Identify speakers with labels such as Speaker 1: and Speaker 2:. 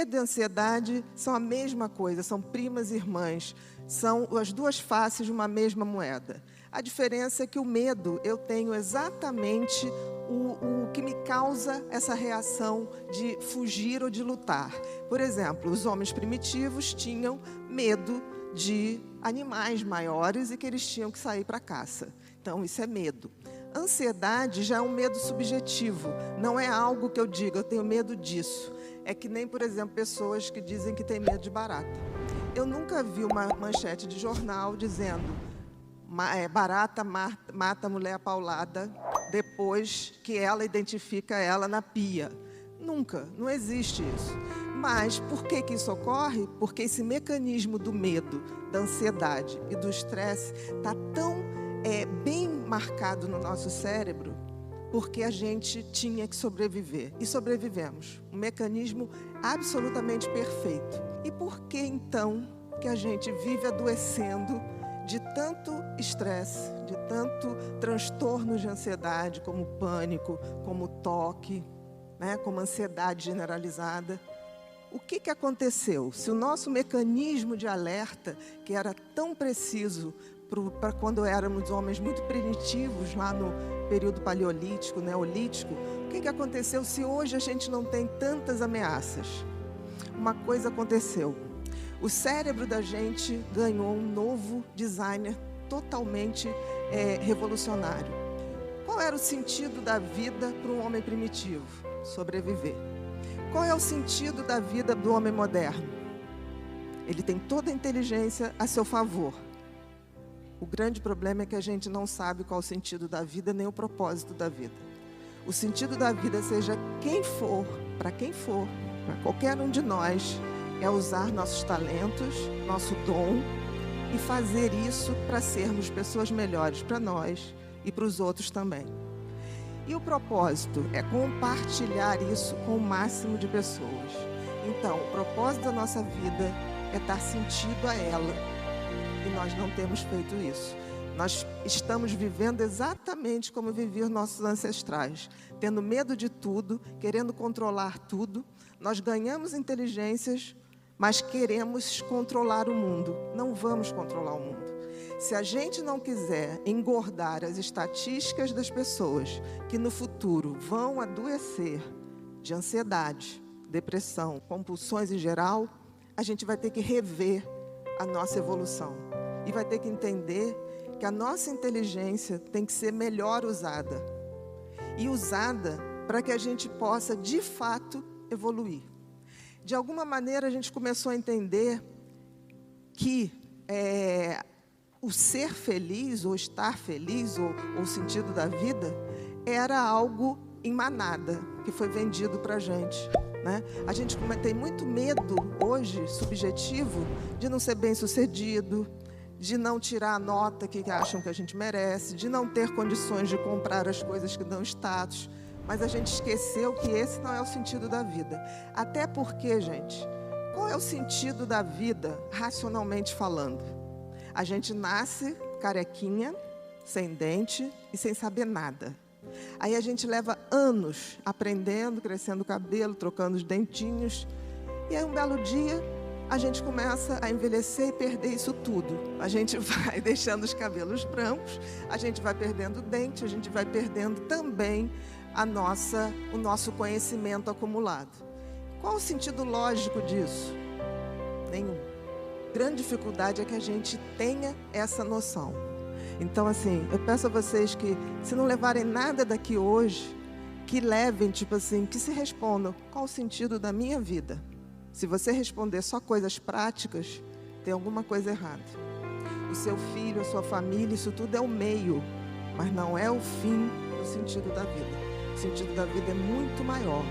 Speaker 1: medo e ansiedade são a mesma coisa, são primas irmãs, são as duas faces de uma mesma moeda. A diferença é que o medo, eu tenho exatamente o que me causa essa reação de fugir ou de lutar. Por exemplo, os homens primitivos tinham medo de animais maiores e que eles tinham que sair para caça. Então, isso é medo. Ansiedade já é um medo subjetivo, não é algo que eu diga, eu tenho medo disso. É que nem, por exemplo, pessoas que dizem que têm medo de barata. Eu nunca vi uma manchete de jornal dizendo barata mata a mulher paulada depois que ela identifica ela na pia. Nunca, não existe isso. Mas por que isso ocorre? Porque esse mecanismo do medo, da ansiedade e do estresse está tão bem marcado no nosso cérebro, porque a gente tinha que sobreviver. E sobrevivemos. Um mecanismo absolutamente perfeito. E por que então que a gente vive adoecendo de tanto estresse, de tanto transtorno de ansiedade, como pânico, como toque, né, como ansiedade generalizada? O que aconteceu? Se o nosso mecanismo de alerta, que era tão preciso para quando éramos homens muito primitivos, lá no período paleolítico, neolítico, o que aconteceu se hoje a gente não tem tantas ameaças? Uma coisa aconteceu. O cérebro da gente ganhou um novo designer totalmente revolucionário. Qual era o sentido da vida para um homem primitivo? Sobreviver. Qual é o sentido da vida do homem moderno? Ele tem toda a inteligência a seu favor. O grande problema é que a gente não sabe qual o sentido da vida, nem o propósito da vida. O sentido da vida, seja quem for, para qualquer um de nós, é usar nossos talentos, nosso dom e fazer isso para sermos pessoas melhores para nós e para os outros também. E o propósito é compartilhar isso com o máximo de pessoas. Então, o propósito da nossa vida é dar sentido a ela. E nós não temos feito isso. Nós estamos vivendo exatamente como viviam nossos ancestrais, tendo medo de tudo, querendo controlar tudo. Nós ganhamos inteligências, mas queremos controlar o mundo. Não vamos controlar o mundo. Se a gente não quiser engordar as estatísticas das pessoas que no futuro vão adoecer de ansiedade, depressão, compulsões em geral, a gente vai ter que rever a nossa evolução. E vai ter que entender que a nossa inteligência tem que ser melhor usada. E usada para que a gente possa, de fato, evoluir. De alguma maneira, a gente começou a entender que o ser feliz, ou estar feliz, ou o sentido da vida, era algo em manada, que foi vendido para a gente. Né? A gente tem muito medo, hoje, subjetivo, de não ser bem-sucedido, de não tirar a nota que acham que a gente merece, de não ter condições de comprar as coisas que dão status. Mas a gente esqueceu que esse não é o sentido da vida. Até porque, gente, qual é o sentido da vida, racionalmente falando? A gente nasce carequinha, sem dente e sem saber nada. Aí a gente leva anos aprendendo, crescendo o cabelo, trocando os dentinhos. E aí um belo dia a gente começa a envelhecer e perder isso tudo. A gente vai deixando os cabelos brancos, a gente vai perdendo o dente, a gente vai perdendo também o nosso conhecimento acumulado. Qual o sentido lógico disso? Nenhum. A grande dificuldade é que a gente tenha essa noção. Então, assim, eu peço a vocês que, se não levarem nada daqui hoje, que levem, que se respondam, qual o sentido da minha vida? Se você responder só coisas práticas, tem alguma coisa errada. O seu filho, a sua família, isso tudo é o meio, mas não é o fim do sentido da vida. O sentido da vida é muito maior.